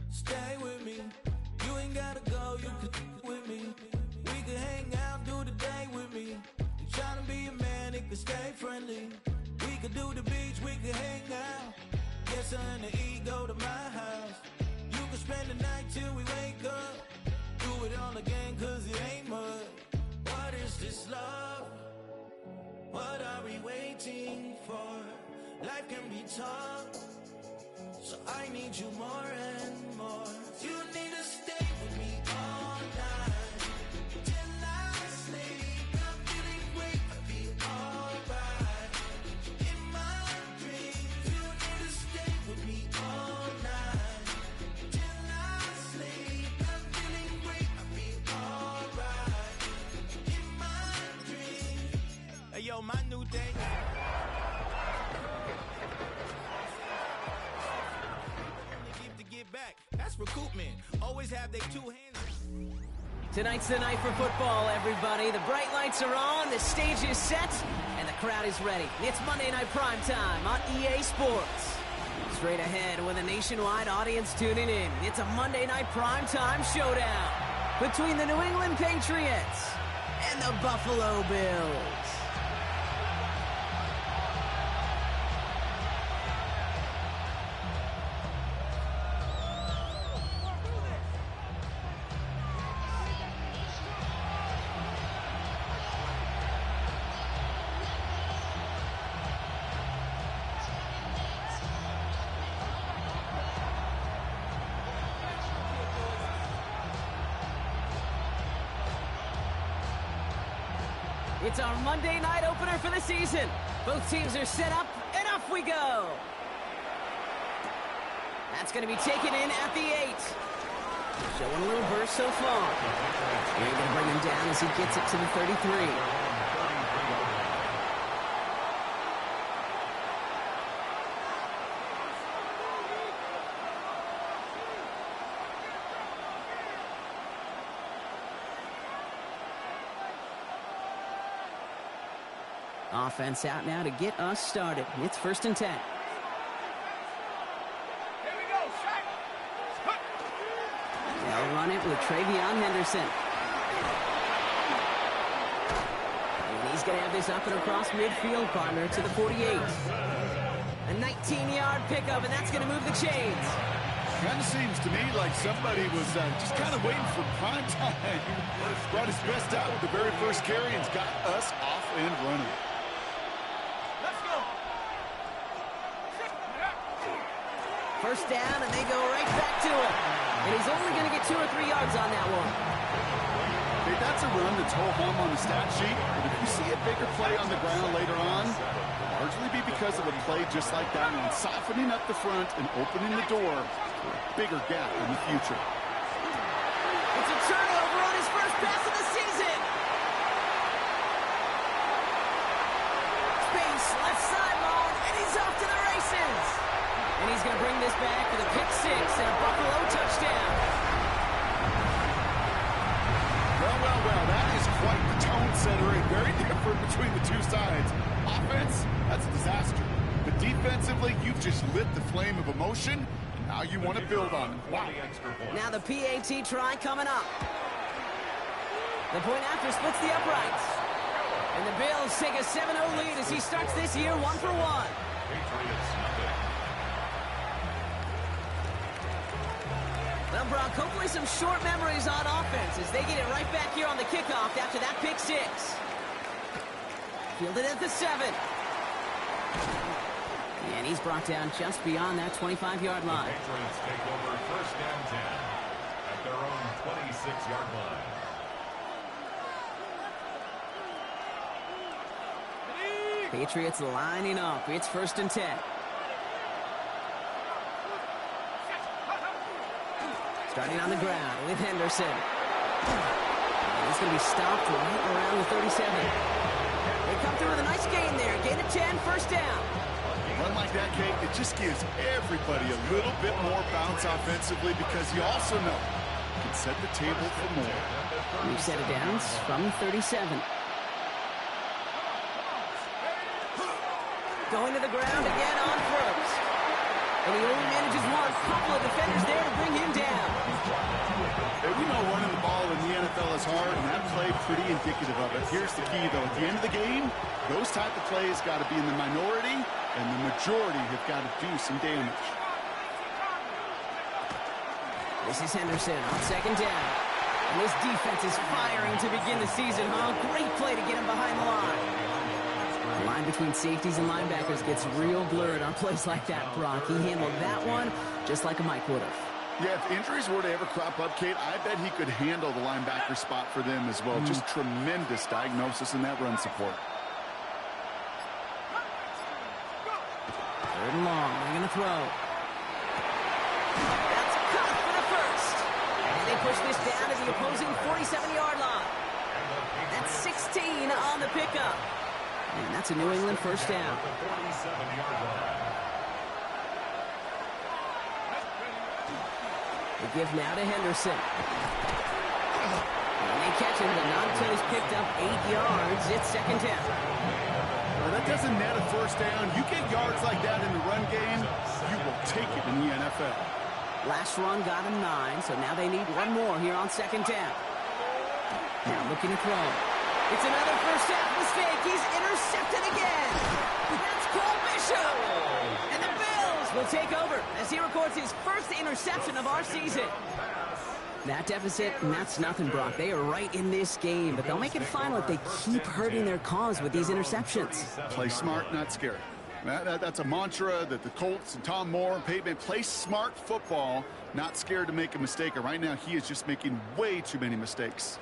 Stay with me. You ain't gotta go, you can with me. We can hang out, do the day with me. You tryna be a man, it can stay friendly. We could do the beach, we can hang out. Get something to eat, go to my house. You can spend the night till we wake up. Do it all again, cause it ain't much. What is this love? What are we waiting for? Life can be tough, so I need you more and more. You need to stay with me all night till I sleep. I'm feeling great, I'll be alright. In my dreams, you need to stay with me all night till I sleep. I'm feeling great, I'll be alright. In my dreams. Hey yo, my new thing. That's recoupment. Always have their two hands. Tonight's the night for football, everybody. The bright lights are on, the stage is set, and the crowd is ready. It's Monday Night Primetime on EA Sports. Straight ahead with a nationwide audience tuning in. It's a Monday Night Primetime showdown between the New England Patriots and the Buffalo Bills. It's our Monday night opener for the season. Both teams are set up, and off we go. That's going to be taken in at the 8. Showing a little burst so far. They're going to bring him down as he gets it to the 33. Offense out now to get us started. It's 1st and 10. Here we go, shot. They'll run it with Travion Henderson. And he's going to have this up and across midfield, partner, to the 48. A 19-yard pickup, and that's going to move the chains. Kind of seems to me like somebody was just kind of waiting for prime time. Brought his best out with the very first carry and's got us off and running. First down, and they go right back to it. And he's only going to get 2 or 3 yards on that one. Hey, that's a run that's ho-hum on the stat sheet. But if you see a bigger play on the ground later on, it'll largely be because of a play just like that one, softening up the front and opening the door for a bigger gap in the future. It's a turnover on his first pass of the season. Space, left sideline, and he's off to the races. And he's going to bring this back with a pick 6 and a Buffalo touchdown. Well, that is quite the tone setter and very different between the two sides. Offense, that's a disaster. But defensively, you've just lit the flame of emotion, and now you want to build on it. Wow. Now the PAT try coming up. The point after splits the uprights. And the Bills take a 7-0 lead as he starts this year 1 for 1. Well, Brock, hopefully some short memories on offense as they get it right back here on the kickoff after that pick 6. Fielded at the 7. And he's brought down just beyond that 25-yard line. The Patriots take over 1st and 10 at their own 26-yard line. Patriots lining up. It's 1st and 10. Starting on the ground with Henderson. And he's going to be stopped right around the 37. They come through with a nice gain there. Gain of 10, 1st down. Run like that, Kate, it just gives everybody a little bit more bounce offensively because you also know you can set the table for more. New set of downs from 37. Going to the ground again on first. And he only manages one. Couple of defenders is hard, and that play pretty indicative of it. Here's the key, though. At the end of the game, those type of plays got to be in the minority, and the majority have got to do some damage. This is Henderson on second down. And this defense is firing to begin the season, huh? Great play to get him behind the line. The line between safeties and linebackers gets real blurred on plays like that, Brock. He handled that one just like a Mike would have. Yeah, if injuries were to ever crop up, Kate, I bet he could handle the linebacker spot for them as well. Just tremendous diagnosis in that run support. Third and long. They're going to throw. That's caught for the first. And they push this down to the opposing 47-yard line. That's 16 on the pickup. And that's a New England first down. They give now to Henderson. And they catch him, but not until he's picked up 8 yards. It's second down. Well, that doesn't net a first down. You get yards like that in the run game, you will take it in the NFL. Last run got him 9, so now they need one more here on second down. Now looking to throw. It's another first half mistake. He's intercepted again. That's Cole Bishop. And the Bills will take over as he records his first interception of our season. That deficit, and that's nothing, Brock. They are right in this game, but they'll make it final if they keep hurting their cause with these interceptions. Play smart, not scary. That's a mantra that the Colts and Tom Moore and Peyton play smart football, not scared to make a mistake. And right now, he is just making way too many mistakes.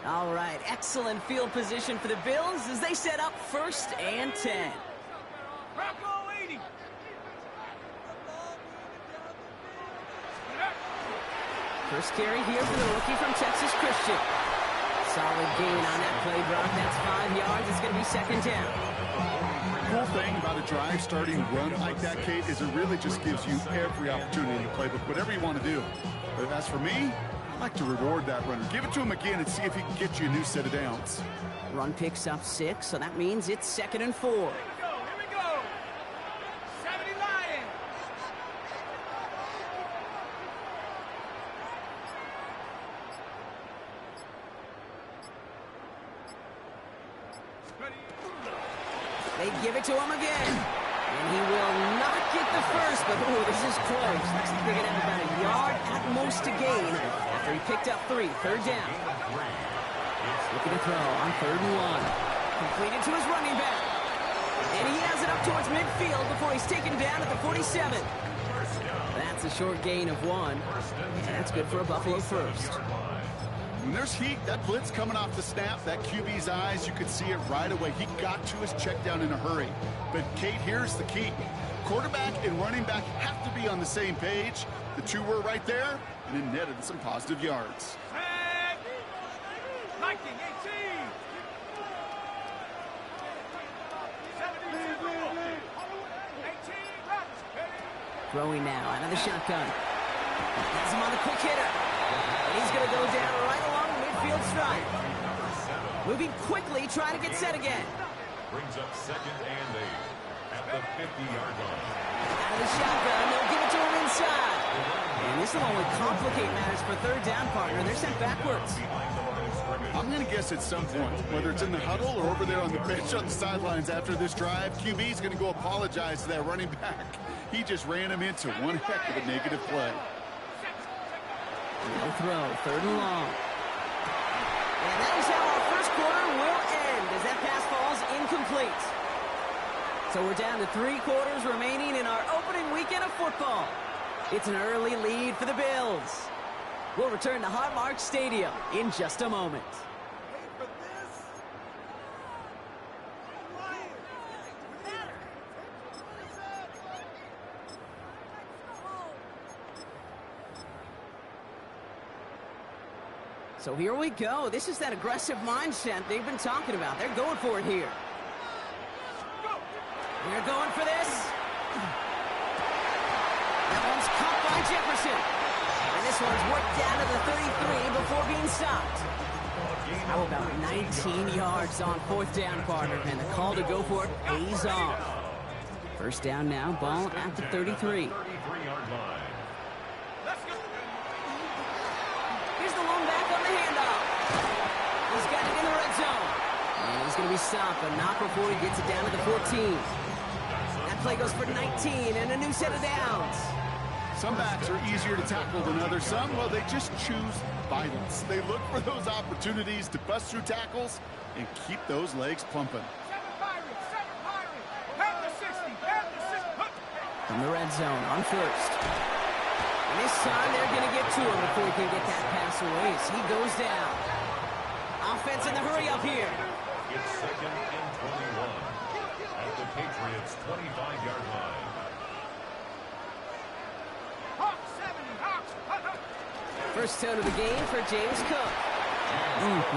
All right, excellent field position for the Bills as they set up 1st and 10. First carry here for the rookie from Texas Christian. Solid gain on that play, Brock. That's 5 yards. It's going to be second down. Cool thing about a drive starting run like that, Kate, is it really just gives you every opportunity in the playbook, whatever you want to do. But as for me, I like to reward that runner. Give it to him again and see if he can get you a new set of downs. Run picks up 6, so that means it's 2nd and 4. Here we go. 70 Lions. They give it to him again. And he will not get the first, but this is close. Looks like they're going to have about a yard at most to gain after he picked up 3. Third down. Looking to throw on 3rd and 1. Completed to his running back. And he has it up towards midfield before he's taken down at the 47. That's a short gain of 1. And that's good for a Buffalo first. When there's heat, that blitz coming off the snap, that QB's eyes, you could see it right away. He got to his check down in a hurry. But, Kate, here's the key. Quarterback and running back have to be on the same page. The two were right there, and it netted some positive yards. Liking 18. Throwing now out of the shotgun. Has him on the quick hitter. And he's going to go down right along the midfield stripe. Moving quickly, trying to get set again. Brings up 2nd and 8 at the 50-yard line. Out of the shotgun, they'll give it to him inside. And this will only complicate matters for 3rd down, partner. They're sent backwards. I'm going to guess at some point, whether it's in the huddle or over there on the bench on the sidelines after this drive, QB's going to go apologize to that running back. He just ran him into one heck of a negative play. No throw, 3rd and long. And that is how our first quarter will end as that pass falls incomplete. So we're down to 3 quarters remaining in our opening weekend of football. It's an early lead for the Bills. We'll return to Highmark Stadium in just a moment. So here we go. This is that aggressive mindset they've been talking about. They're going for it here. They're going for this. That one's caught by Jefferson. And this one's worked down to the 33 before being stopped. How about 19 yards on 4th down, partner? And the call to go for it pays off. First down now, ball at the 33. 33-yard line. Here's the lone back on the handoff. he's going to be stopped, but not before he gets it down to the 14. That play goes for 19 and a new set of downs. Some backs are easier to tackle than others. Some, well, they just choose violence. They look for those opportunities to bust through tackles and keep those legs pumping. From the red zone on first. And this time they're going to get to him before he can get that pass away as he goes down. Offense in the hurry up here. It's 2nd and 21 at the Patriots' 25-yard line. First down of the game for James Cook.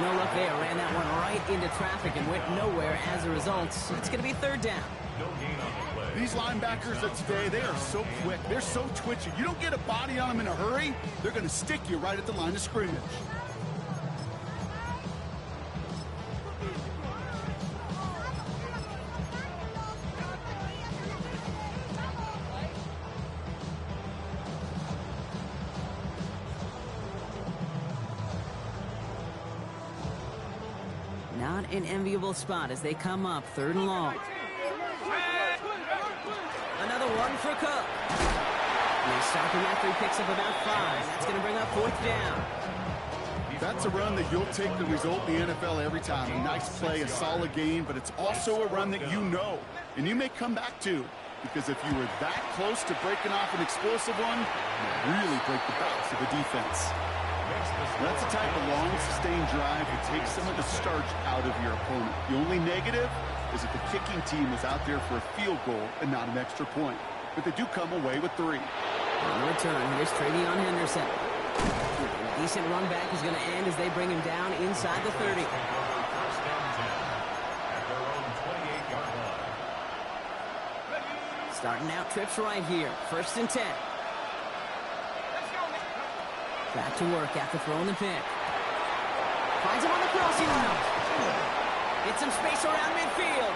No luck there. Ran that one right into traffic and went nowhere as a result. It's going to be 3rd down. No gain on the play. These linebackers of today, they are so quick. They're so twitchy. You don't get a body on them in a hurry, they're going to stick you right at the line of scrimmage. Not an enviable spot as they come up 3rd and long. Another one for Cook. And they stop him after he picks up about 5. That's going to bring up 4th down. That's a run that you'll take the result in the NFL every time. A nice play, a solid game, but it's also a run that you know, and you may come back to, because if you were that close to breaking off an explosive one, you really break the backs of the defense. That's the type of long, sustained drive that takes some of the starch out of your opponent. The only negative is that the kicking team is out there for a field goal and not an extra point. But they do come away with 3. On the return, here's Travion Henderson. A decent run back is going to end as they bring him down inside the 30. First down 10 at their own 28-yard line. Starting out trips right here. 1st and 10. Back to work after throwing the pick. Finds him on the crossing route. Gets some space around midfield.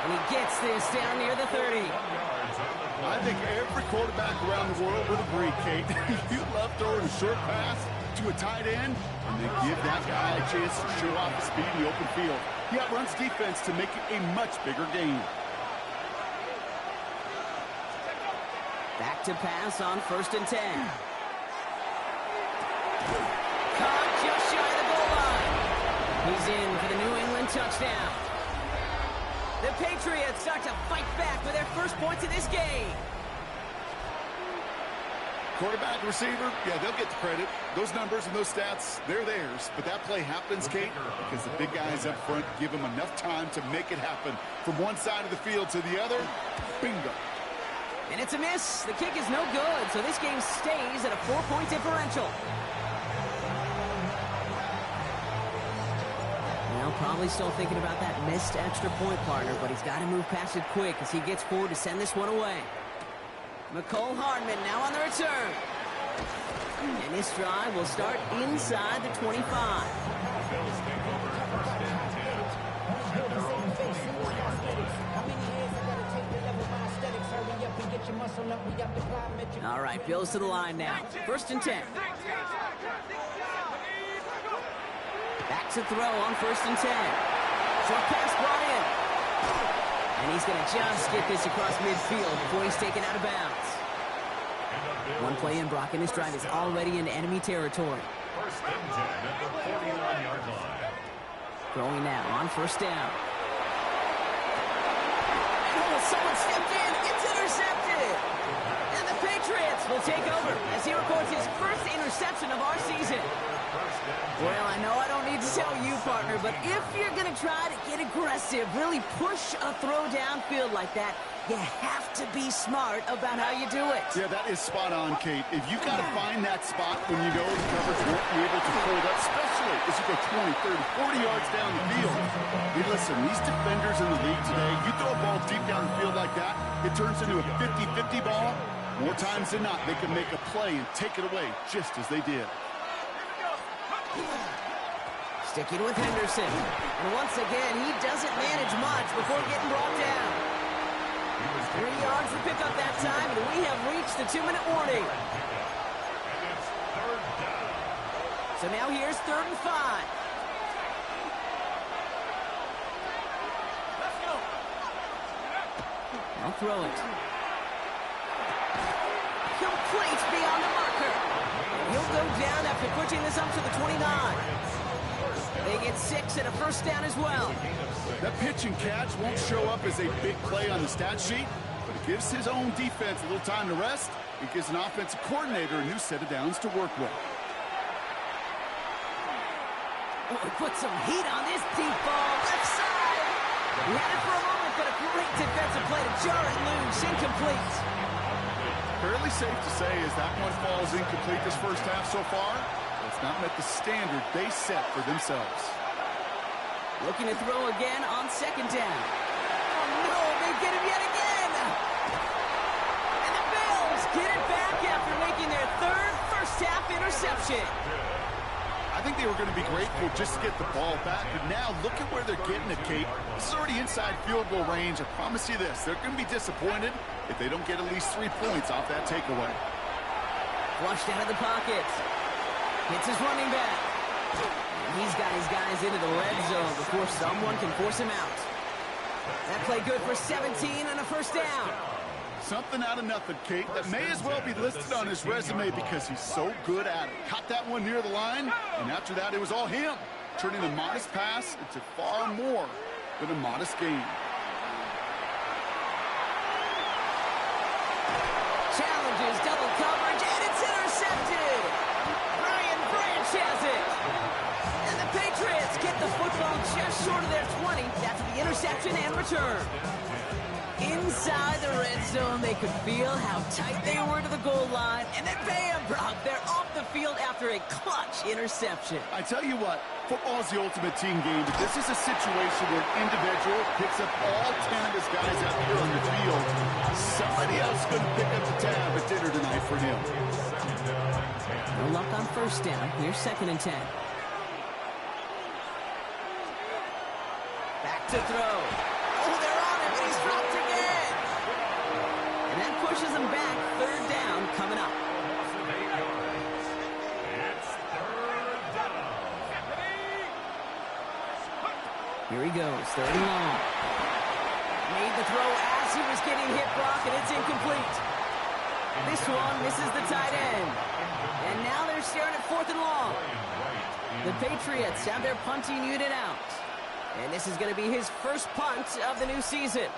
And he gets this down near the 30. I think every quarterback around the world would agree, Kate. You love throwing a short pass to a tight end and then give that guy a chance to show off his speed in the open field. He outruns defense to make it a much bigger game. Back to pass on 1st and 10. Caught just shy of the goal line. He's in for the New England touchdown. The Patriots start to fight back with their first points of this game. Quarterback, receiver, yeah, they'll get the credit. Those numbers and those stats, they're theirs. But that play happens, Kate, because the big guys up front give them enough time to make it happen. From one side of the field to the other, bingo. And it's a miss. The kick is no good, so this game stays at a 4-point differential. Now probably still thinking about that missed extra point, partner, but he's got to move past it quick as he gets forward to send this one away. McCole Hardman now on the return. And this drive will start inside the 25. Bills take over 1st and 10 at their own 24-yard line. All right, Bills to the line now. 1st and 10. Back to throw on 1st and 10. Short pass brought in. And he's going to just get this across midfield before he's taken out of bounds. One play in, Brock, and this drive is already in enemy territory. 1st and 10 at the 41-yard line. Throwing now on 1st down. Oh, someone stepped in. It's intercepted. And the Patriots will take over as he records his first interception of our season. Well, I know I don't need to tell you, partner, but if you're going to try to get aggressive, really push a throw downfield like that, you have to be smart about how you do it. Yeah, that is spot on, Kate. If you've got to find that spot when you know the coverage won't be able to hold up, especially as you go 20, 30, 40 yards down the field. Hey, listen, these defenders in the league today, you throw a ball deep down the field like that, it turns into a 50-50 ball. More times than not, they can make a play and take it away just as they did. Sticking with Henderson. And once again, he doesn't manage much before getting brought down. 3 yards to pick up that time, and we have reached the 2-minute warning. And it's 3rd down. So now here's 3rd and 5. I'll throw it. Complete beyond the marker. He'll go down after pushing this up to the 29. They get 6 and a first down as well. That pitch and catch won't show up as a big play on the stat sheet, but it gives his own defense a little time to rest. It gives an offensive coordinator a new set of downs to work with. Oh, put some heat on this deep ball. Left side. He had it for a moment, but a great defensive play to jar it loose. Incomplete. Fairly safe to say as that one falls incomplete this first half so far, it's not met the standard they set for themselves. Looking to throw again on second down. Oh, no, they get him yet again. And the Bills get it back after making their third first-half interception. I think they were going to be grateful just to get the ball back, but now look at where they're getting it, Kate. This is already inside field goal range. I promise you this, they're going to be disappointed if they don't get at least 3 points off that takeaway. Flushed out of the pocket. Hits his running back. And he's got his guys into the red zone before someone can force him out. That play good for 17 and a first down. Something out of nothing, Kate, that may as well be listed on his resume because he's so good at it. Caught that one near the line, and after that, it was all him, turning a modest pass into far more than a modest gain. Challenges double coverage, and it's intercepted. Brian Branch has it. And the Patriots get the football just short of their 20 after the interception and return. Inside the red zone, they could feel how tight they were to the goal line, and then bam, Brock, they're off the field after a clutch interception. I tell you what, football is the ultimate team game, but this is a situation where an individual picks up all 10 of his guys out here on the field. Somebody else is going to pick up the tab at dinner tonight for him. No luck on first down. Here's 2nd and 10. Back to throw. Oh, they're on him, and he's dropped again. And that pushes him back. 3rd down coming up. Here he goes, 3rd and long. Made the throw as he was getting hit, Brock, and it's incomplete. This one misses the tight end. And now they're staring at 4th and long. The Patriots have their punting unit out. And this is going to be his first punt of the new season.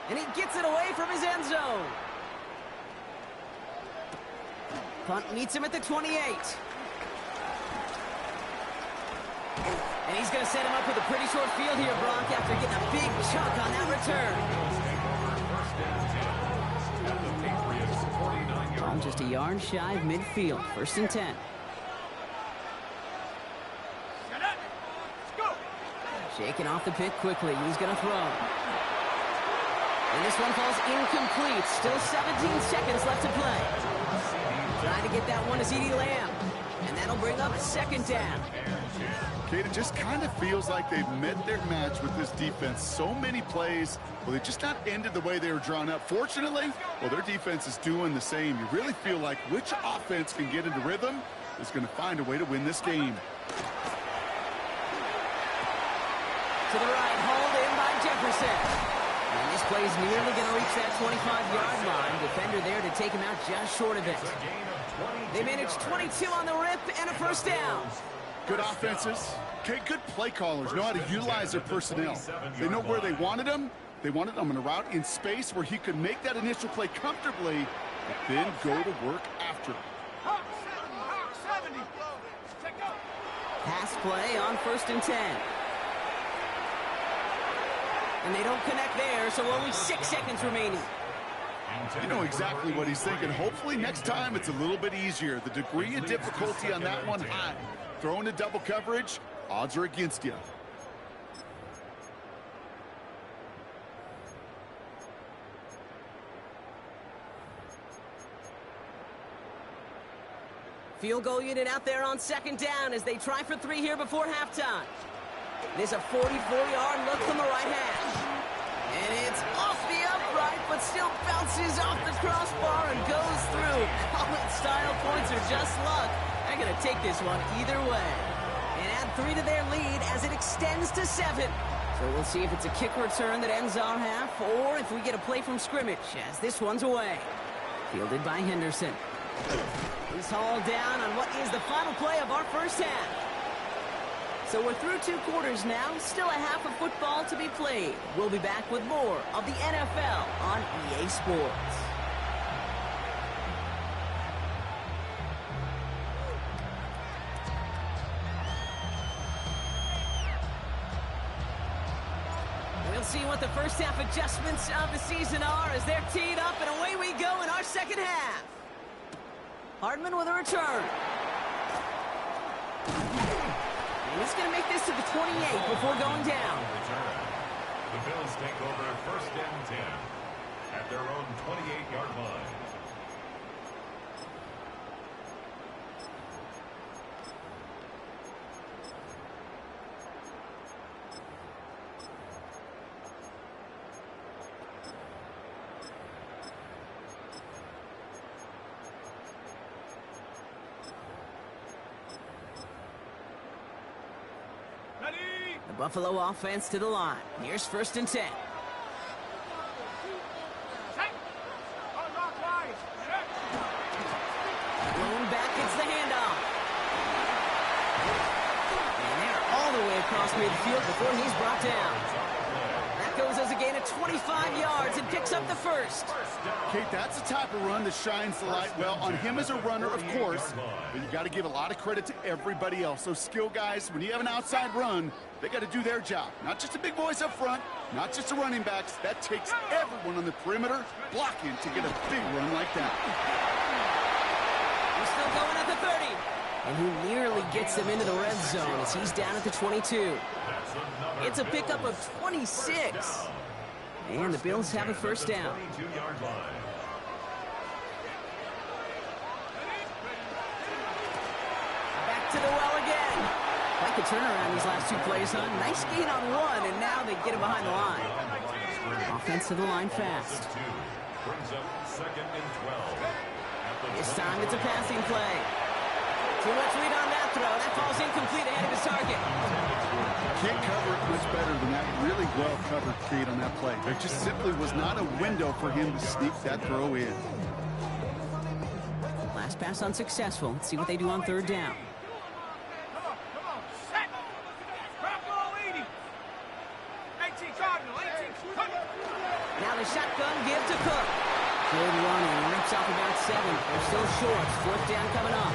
And he gets it away from his end zone. Punt meets him at the 28. And he's going to set him up with a pretty short field here, Brock, after getting a big chunk on that return. Ball just a yard shy of midfield. 1st and 10. Shaking off the pick quickly. He's going to throw. And this one falls incomplete. Still 17 seconds left to play. Trying to get that one to CeeDee Lamb. And that'll bring up 2nd down. Kate, it just kind of feels like they've met their match with this defense. So many plays, well, they just not ended the way they were drawn up. Fortunately, well, their defense is doing the same. You really feel like which offense can get into rhythm is going to find a way to win this game. To the right, hauled in by Jefferson. And this play is nearly going to reach that 25-yard line. Defender there to take him out just short of it. They managed 22 on the rip and a first down. Good offenses. Okay, good play callers know how to utilize their personnel. They know where they wanted him. They wanted him on a route in space where he could make that initial play comfortably, but then go to work after. Pass play on 1st and 10. And they don't connect there, so only 6 seconds remaining. You know exactly what he's thinking. Hopefully next time it's a little bit easier. The degree of difficulty on that one high. Throwing to double coverage, odds are against you. Field goal unit out there on 2nd down as they try for 3 here before halftime. There's a 44-yard look from the right hash. And it's off the upright, but still bounces off the crossbar and goes through. College-style points are just luck. They're going to take this one either way. And add 3 to their lead as it extends to 7. So we'll see if it's a kick return that ends our half, or if we get a play from scrimmage, as this one's away. Fielded by Henderson. He's hauled down on what is the final play of our first half. So we're through 2 quarters now, still a half of football to be played. We'll be back with more of the NFL on EA Sports. We'll see what the first half adjustments of the season are as they're teed up, and away we go in our second half. Hardman with a return. And he's going to make this to the 28 before going down. The Bills take over first and 10 at their own 28-yard line. The Buffalo offense to the line. Here's first and 10. Blown back, it's the handoff. And they're all the way across midfield before he's brought down. That goes as a gain of 25 yards and picks up the first. Kate, that's the type of run that shines the light well on him as a runner, of course, but you got to give a lot of credit to everybody else. Those skill guys, when you have an outside run, they got to do their job. Not just the big boys up front, not just the running backs. That takes everyone on the perimeter blocking to get a big run like that. He's still going at the 30. And he nearly gets them into the red zone as he's down at the 22. It's a pickup of 26. And the Bills have a first down. Back to the well again. Like a turnaround these last 2 plays, huh? Nice gain on 1, and now they get him behind the line. Offense to the line fast. This time it's a passing play. Too much lead on that throw. That falls incomplete ahead of his target. Can't cover it much better than that. Really well covered, Kate, on that play. There just simply was not a window for him to sneak that throw in. Last pass unsuccessful. Let's see what they do on third down. Now the shotgun give to Cook. Good running. Rips off about 7. They're still short. Fourth down coming up.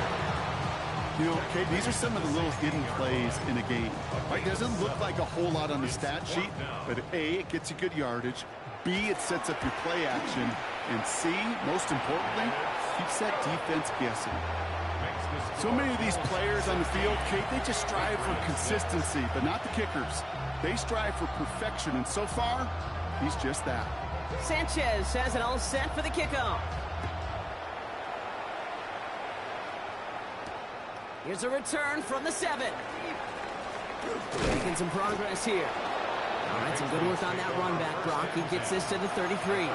You know, Kate, these are some of the little hidden plays in a game. Right? It doesn't look like a whole lot on the stat sheet, but A, it gets you good yardage. B, it sets up your play action. And C, most importantly, keeps that defense guessing. So many of these players on the field, Kate, they just strive for consistency, but not the kickers. They strive for perfection, and so far, he's just that. Sanchez has it all set for the kickoff. Here's a return from the 7. Making some progress here. All right, some good work on that run back, Brock. He gets this to the 33.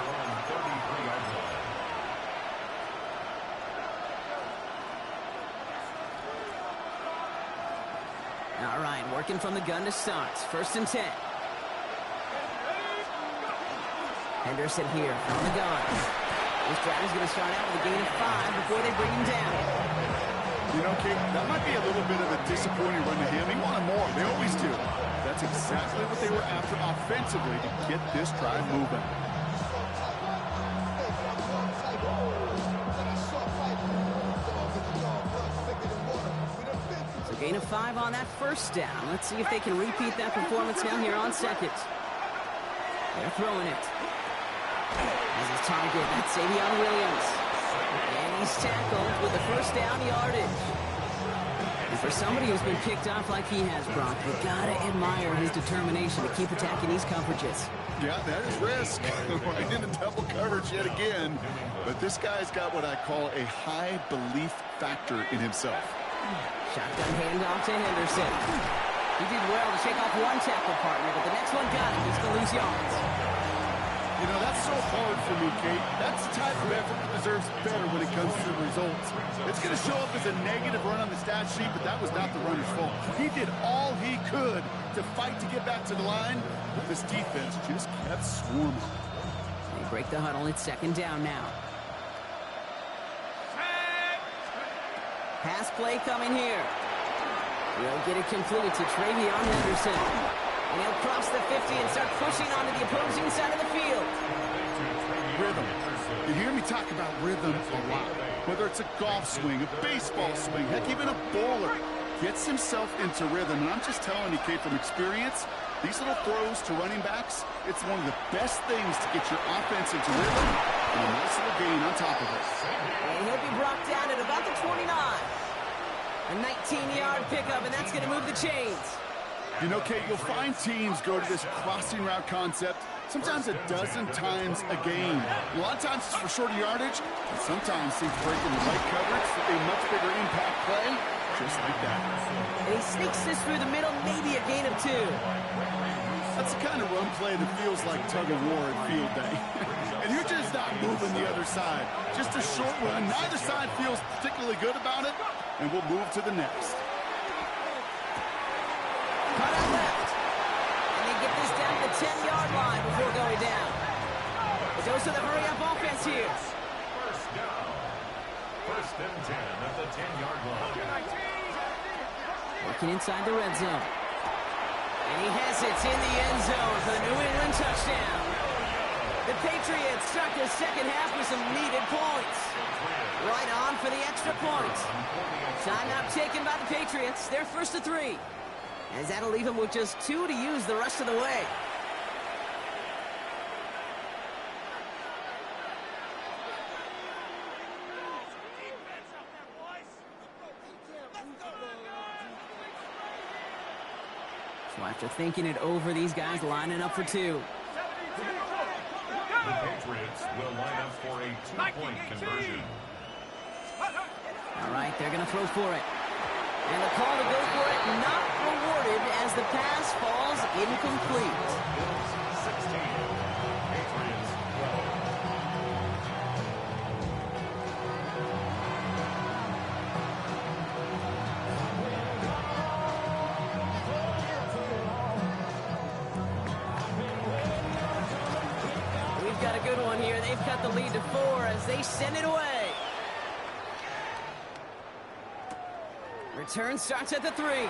All right, working from the gun to start. First and 10. Henderson here from the gun. This drive is going to start out with a gain of 5 before they bring him down. You know, Kate, that might be a little bit of a disappointing run to him. He wanted more. They always do. That's exactly what they were after offensively to get this drive moving. So gain of 5 on that first down. Let's see if they can repeat that performance now here on second. They're throwing it. As his target, that's Savion Williams. And he's tackled with the first down yardage. And for somebody who's been picked off like he has, Brock, you gotta admire his determination to keep attacking these coverages. Yeah, that is risk. Right into double coverage yet again. But this guy's got what I call a high belief factor in himself. Shotgun handoff to Henderson. He did well to shake off one tackle partner, but the next one got him. He's going to lose yards. You know, that's so hard for me, Kate. That's the type of effort that deserves better when it comes to the results. It's going to show up as a negative run on the stat sheet, but that was not the runner's fault. He did all he could to fight to get back to the line, but this defense just kept swarming. They break the huddle. It's second down now. Pass play coming here. He'll get it complete to Travion Henderson. And he'll cross the 50 and start pushing onto the opposing side of the field. Rhythm. You hear me talk about rhythm a lot. Whether it's a golf swing, a baseball swing, heck, even a bowler gets himself into rhythm. And I'm just telling you, Kate, from experience, these little throws to running backs, it's one of the best things to get your offense into rhythm and a nice little gain on top of it. And he'll be brought down at about the 29. A 19-yard pickup, and that's going to move the chains. You know, Kate, you'll find teams go to this crossing route concept sometimes a dozen times a game. A lot of times it's for shorter yardage, and sometimes seems breaking the right coverage for a much bigger impact play, just like that. And he sneaks this through the middle, maybe a gain of 2. That's the kind of run play that feels like tug-of-war at field day. And you're just not moving the other side. Just a short run. Neither side feels particularly good about it, and we'll move to the next. Cut out left. And they get this down to the 10-yard line before going down. It goes to the hurry-up offense here. First down. First and 10 at the 10-yard line. Working inside the red zone. And he has it in the end zone for the New England touchdown. The Patriots start the second half with some needed points. Right on for the extra point. Timeout taken by the Patriots. They're first to 3. As that'll leave them with just 2 to use the rest of the way. So after thinking it over, these guys lining up for 2. The Patriots will line up for a 2-point conversion. All right, they're going to throw for it. And the call to go for it not rewarded as the pass falls incomplete. Bills 16, Patriots 12. We've got a good one here. They've cut the lead to 4 as they send it away. Return starts at the 3.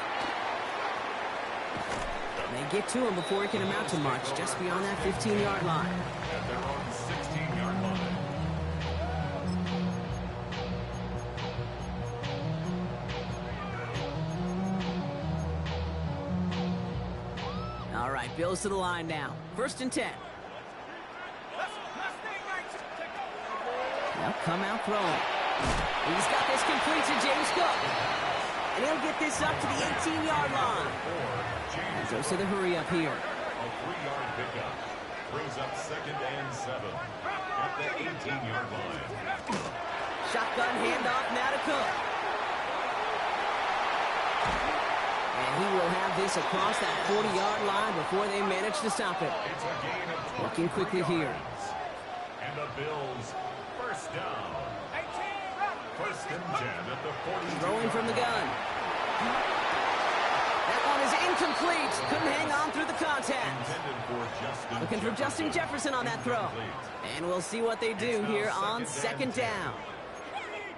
They get to him before he can amount to much, just beyond that 15-yard line. at their own 16-yard line. All right, Bills to the line now. First and 10. They'll come out throwing. He's got this complete to James Cook. And he'll get this up to the 18-yard line. And goes to the hurry-up here. A 3-yard pickup brings up 2nd and 7 at the 18-yard line. Shotgun handoff now to Cook. And he will have this across that 40-yard line before they manage to stop it. It's a gain of 20 Working quickly here. And the Bills first down. First and 10 at the 40. Throwing from the gun. That one is incomplete. Couldn't hang on through the contact. Looking for Justin Jefferson on that throw. And we'll see what they do here on second down.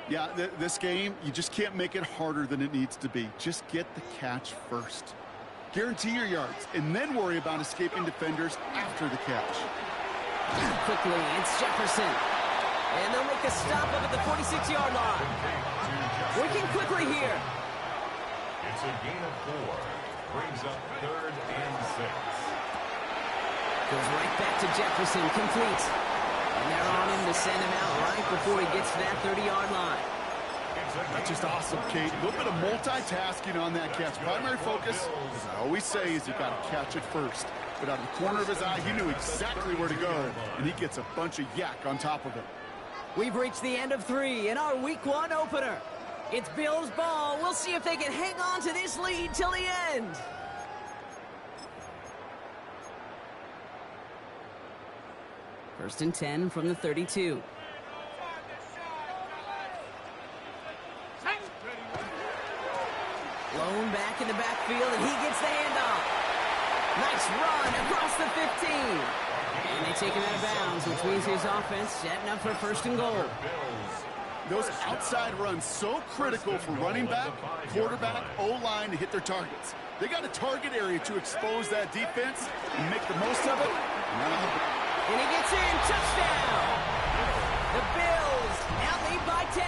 Yeah, this game, you just can't make it harder than it needs to be. Just get the catch first. Guarantee your yards, and then worry about escaping defenders after the catch. Quickly, it's Jefferson. And they'll make a stop up at the 46-yard line. Working quickly here. It's a gain of 4. Brings up 3rd and 6. Goes right back to Jefferson, complete. And they're on him to send him out right before he gets to that 30-yard line. That's just awesome, Kate. A little bit of multitasking on that catch. Primary focus, as I always say, is you got to catch it first. But out of the corner of his eye, he knew exactly where to go, and he gets a bunch of yak on top of it. We've reached the end of 3 in our Week 1 opener. It's Bills ball. We'll see if they can hang on to this lead till the end. First and 10 from the 32. Blown back in the backfield, and he gets the handoff. Nice run across the 15. And they take him out of bounds, which means his offense setting up for first and goal. Those outside runs so critical for running back, quarterback, O-line to hit their targets. They got a target area to expose that defense and make the most of it. And he gets in, touchdown! The Bills now lead by 10.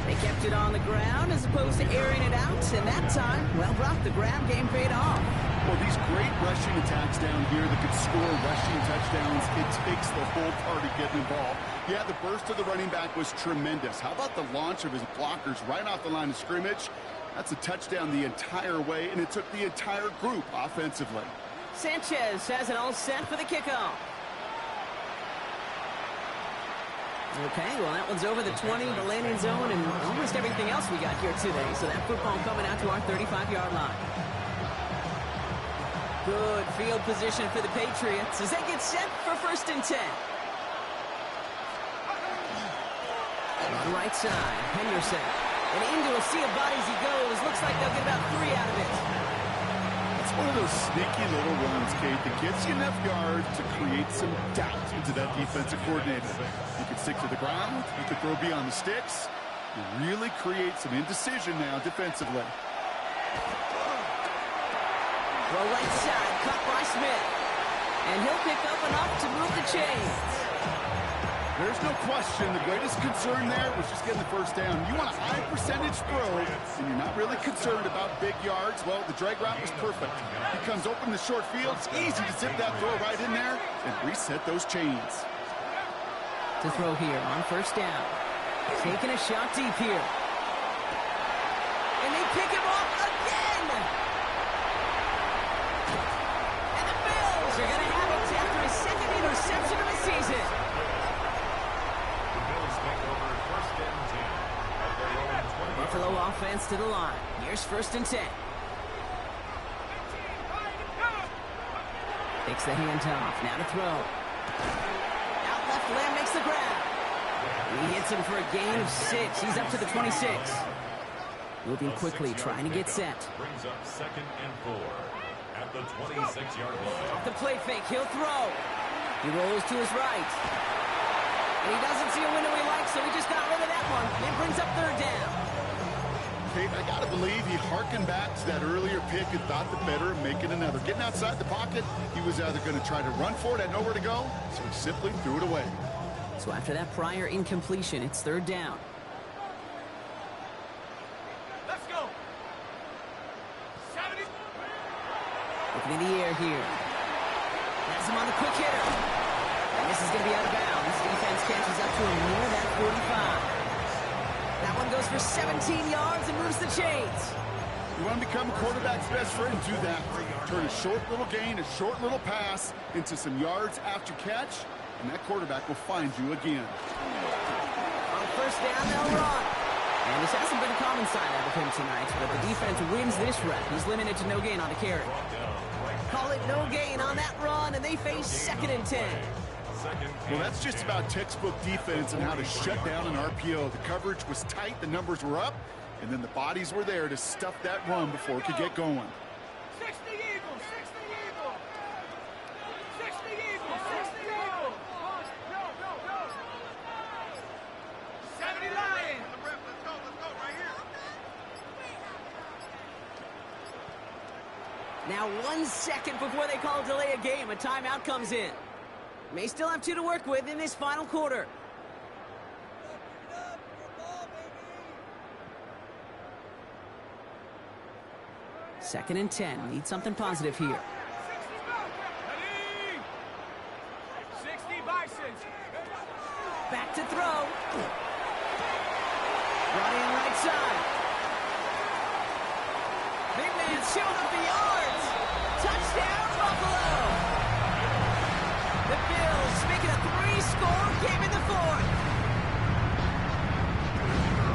They kept it on the ground as opposed to airing it out, and that time, well, Brock, the ground game paid off. Well, these great rushing attacks down here that could score rushing touchdowns, it takes the whole party getting involved. Yeah, the burst of the running back was tremendous. How about the launch of his blockers right off the line of scrimmage? That's a touchdown the entire way, and it took the entire group offensively. Sanchez has it all set for the kickoff. Okay, well, that one's over the 20, the landing zone, and almost everything else we got here today. So that football coming out to our 35-yard line. Good field position for the Patriots as they get set for first and 10. On the right side, Henderson. And into a sea of bodies he goes. Looks like they'll get about 3 out of it. It's one of those sneaky little runs, Kate, that gets you enough yards to create some doubt into that defensive coordinator. You can stick to the ground. You can throw beyond the sticks. You really create some indecision now defensively. Well, right side, cut by Smith. And he'll pick up enough to move the chains. There's no question the greatest concern there was just getting the first down. You want a high percentage throw, and you're not really concerned about big yards. Well, the drag route was perfect. He comes open in the short field. It's easy to zip that throw right in there and reset those chains. To throw here on first down. Taking a shot deep here. And they pick him off again! And the Bills are going to have it after his second interception of the season. Buffalo offense to the line. Here's first and 10. Takes the handoff. Now to throw. Out left, Lamb makes the grab. He hits him for a gain of 6. He's up to the 26. Moving quickly, trying to get set. Brings up second and 4 at the 26-yard line. The play fake, he'll throw. He rolls to his right. And he doesn't see a window he likes, so he just got rid of that one. It brings up third down. Kate, I got to believe he harkened back to that earlier pick and thought the better of making another. Getting outside the pocket, he was either going to try to run for it, had nowhere to go, so he simply threw it away. So after that prior incompletion, it's third down. Let's go. 70. Looking in the air here. Has him on the quick hitter. And this is going to be out of bounds. Defense catches up to him near that 45. That one goes for 17 yards and moves the chains. You want to become a quarterback's best friend? Do that. Turn a short little gain, a short little pass into some yards after catch, and that quarterback will find you again. On first down, they'll run. And this hasn't been a common side out of him tonight, but the defense wins this rep. He's limited to no gain on the carry. Call it no gain on that run, and they face second and 10. Well, that's just about textbook defense and how to shut down an RPO. The coverage was tight, the numbers were up, and then the bodies were there to stuff that run before it could get going. 60 Eagles, 60 Eagles. 60 Eagles, 60 Eagles. Go, go, go. 70 Lions. Let's go, right here. Now 1 second before they call delay a game, a timeout comes in. May still have 2 to work with in this final quarter. Second and 10. Need something positive here. 60 Bisons. Back to throw. Running right side. Big man showing up the yards. Touchdown, Buffalo. The Bills making a 3-score game in the fourth.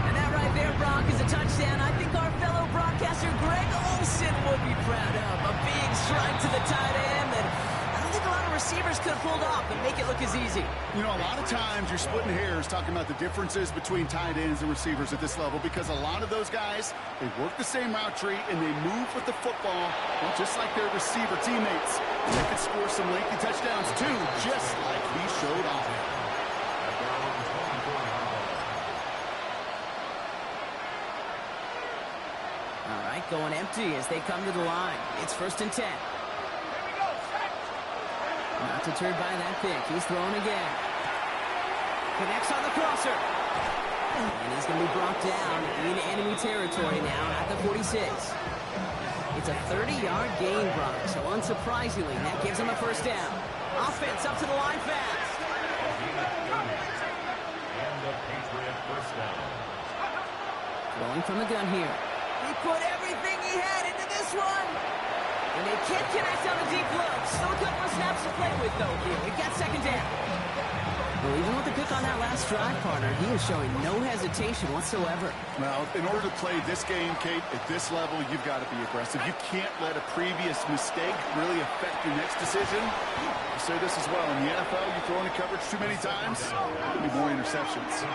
And that right there, Brock, is a touchdown I think our fellow broadcaster Greg Olsen would be proud of. A big strike to the tight end that I don't think a lot of receivers could have pulled off and make it look as easy. You know, a lot of times you're splitting hairs talking about the differences between tight ends and receivers at this level because a lot of those guys, they work the same route tree and they move with the football, well, just like their receiver teammates. And they can score some lengthy touchdowns too, just like he showed off. All right, going empty as they come to the line. It's 1st and 10. Not deterred by that pick. He's throwing again. Connects on the crosser. And he's going to be brought down in enemy territory now at the 46. It's a 30-yard gain, Brock. So unsurprisingly, that gives him a 1st down. Offense up to the line fast. And the Patriot 1st down. Rolling from the gun here. He put everything he had into this one. And they can't connect on the deep low. Still a couple of snaps to play with, though, here. We've got 2nd down. Well, even with the pick on that last drive, partner, he is showing no hesitation whatsoever. Well, in order to play this game, Kate, at this level, you've got to be aggressive. You can't let a previous mistake really affect your next decision. I say this as well. In the NFL, you throw into coverage too many times, there'll be more interceptions.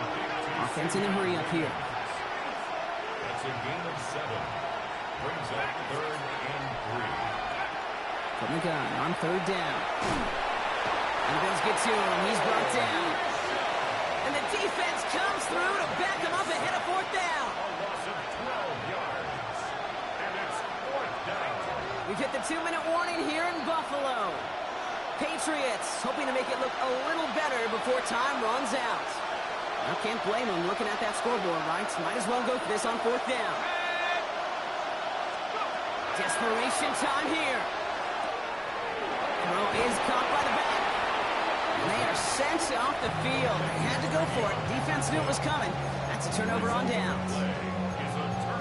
Offense in a hurry up here. That's a gain of 7. Brings up 3rd and 3. From the gun on 3rd down. And the Bills get to him. He's brought down. And the defense comes through to back him up ahead of 4th down. A loss of 12 yards. And it's 4th down. We've hit the 2-minute warning here in Buffalo. Patriots hoping to make it look a little better before time runs out. I can't blame them looking at that scoreboard, right? Might as well go for this on 4th down. Desperation time here. Throw is caught by the back. And they are sent off the field. They had to go for it. Defense knew it was coming. That's a turnover on downs.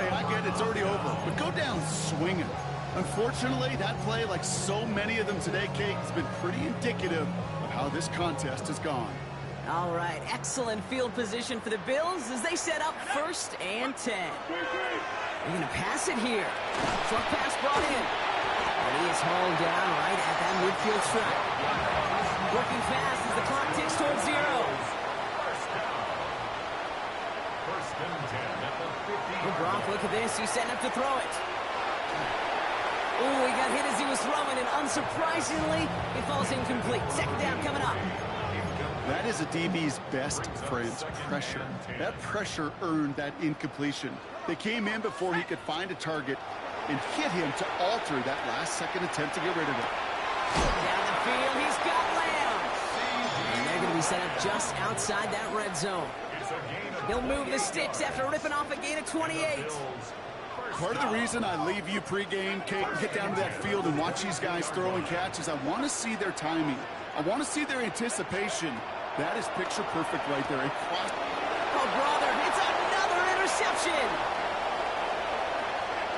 Hey, I get it. It's already over. But go down swinging. Unfortunately, that play, like so many of them today, Kate, has been pretty indicative of how this contest has gone. All right, excellent field position for the Bills as they set up 1st and 10. They're going to pass it here. Short pass brought in. And he is hauled down right at that midfield stripe. Working fast as the clock ticks towards 0. 1st and 10 at the 50. Oh, Brock, look at this. He's setting up to throw it. Oh, he got hit as he was throwing, and unsurprisingly, it falls incomplete. 2nd down coming up. That is a DB's best friend, pressure. That pressure earned that incompletion. They came in before he could find a target and hit him to alter that last-second attempt to get rid of it. Down the field, he's got Lamb. And they're going to be set up just outside that red zone. He'll move the sticks after ripping off a gain of 28. Part of the reason I leave you pregame, Kate, and get down to that field and watch these guys throw and catch is I want to see their timing. I want to see their anticipation. That is picture perfect right there. Oh, brother, it's another interception.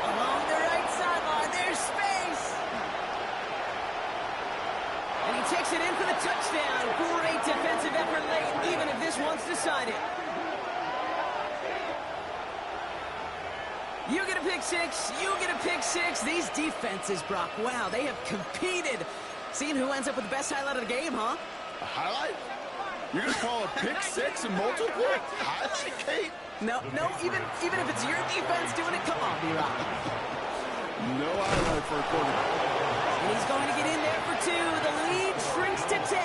Along the right sideline, there's space. And he takes it in for the touchdown. Great defensive effort late, even if this one's decided. You get a pick six, you get a pick six. These defenses, Brock, wow, they have competed. Seeing who ends up with the best highlight of the game, huh? A highlight? You're going to call a pick six and multiple highlight, Kate? No, even if it's your defense doing it, come on, B-Rock. No highlight for a quarterback. And he's going to get in there for 2. The lead shrinks to 10.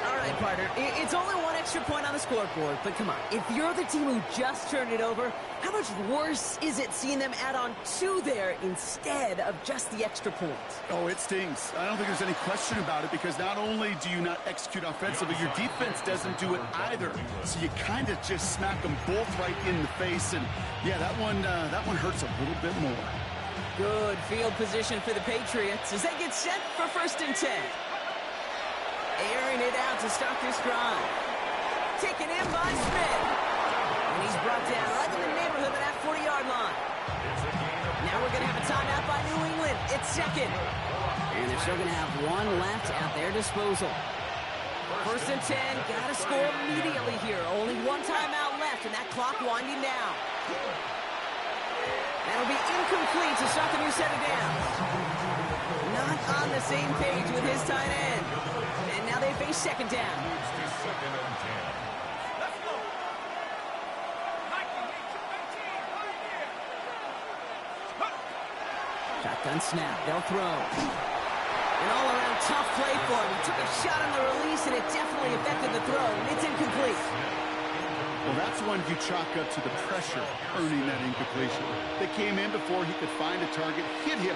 All right, partner, it's only one extra point on the scoreboard, but come on. If you're the team who just turned it over, how much worse is it seeing them add on 2 there instead of just the extra point? Oh, it stings. I don't think there's any question about it because not only do you not execute offensively, your defense doesn't do it either. So you kind of just smack them both right in the face. And, yeah, that one hurts a little bit more. Good field position for the Patriots as they get set for 1st and 10. Airing it out to start this drive. Taken in by Smith. And he's brought down right in the neighborhood of that 40-yard line. Now we're going to have a timeout by New England. It's 2nd. And they're still going to have 1 left at their disposal. 1st and 10. Got to score immediately here. Only 1 timeout left, and that clock winding down. That'll be incomplete to start the new set of downs. not on the same page with his tight end. And now they face second down. Moves to second and 10. Let's go. Nike, 18, right here. Shotgun snap. They'll throw. An all-around tough play for him. He took a shot on the release, and it definitely affected the throw. It's incomplete. Well, that's one you chalk up to the pressure earning that incompletion. They came in before he could find a target, hit him,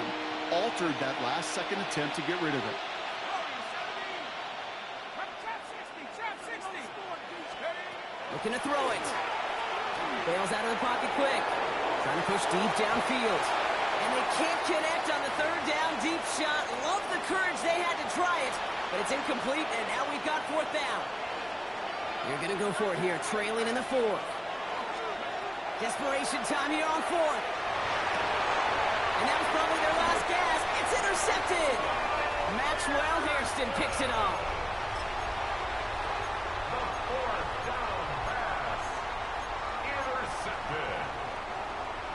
altered that last-second attempt to get rid of it. Looking to throw it. Bails out of the pocket quick. Trying to push deep downfield. And they can't connect on the third down deep shot. Love the courage they had to try it. But it's incomplete, and now we've got fourth down. You're going to go for it here, trailing in the fourth. Desperation time here on fourth. And that was probably their last gasp. It's intercepted. Maxwell Hairston picks it off. The fourth down pass. Intercepted.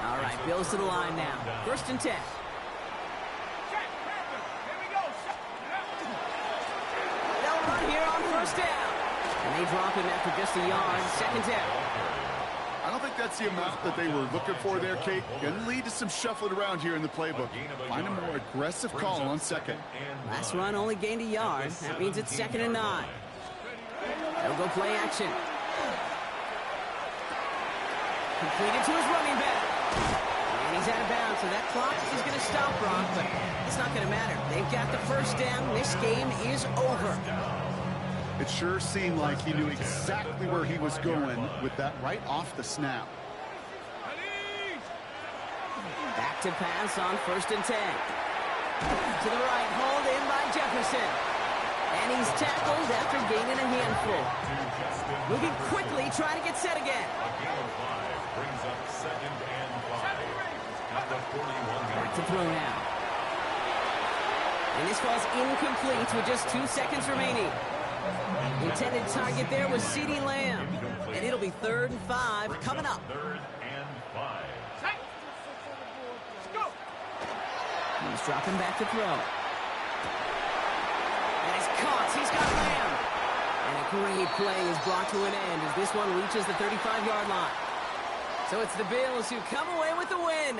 All right, Bills to the line now. First and 10. Check, Panther. Here we go. They'll run here on first down. And they drop him after just a yard. Second down. I don't think that's the amount that they were looking for there, Kate. Going to lead to some shuffling around here in the playbook. Find a more aggressive call on second. Last run only gained a yard. That means it's second and 9. They'll go play action. Completed to his running back. And he's out of bounds, so that clock is going to stop, Brock, but it's not going to matter. They've got the first down. This game is over. It sure seemed like he knew exactly where he was going with that right off the snap. Back to pass on first and 10. To the right, hauled in by Jefferson. And he's tackled after gaining a handful. Moving quickly, trying to get set again. A gain of 5 brings up second and 5 at the 41-yard Back to throw now. And this falls incomplete with just 2 seconds remaining. Intended target there was CeeDee Lamb. And it'll be 3rd and 5 coming up. 3rd and 5. Let's go. He's dropping back to throw. And he's caught. He's got Lamb. And a great play is brought to an end as this one reaches the 35-yard line. So it's the Bills who come away with the win.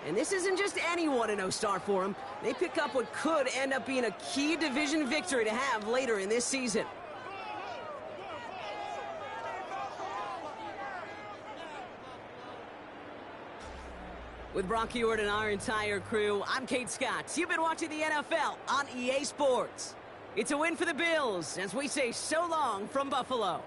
And this isn't just any 1-0 start for them. They pick up what could end up being a key division victory to have later in this season. With Brock Ewart and our entire crew, I'm Kate Scott. You've been watching the NFL on EA Sports. It's a win for the Bills as we say so long from Buffalo.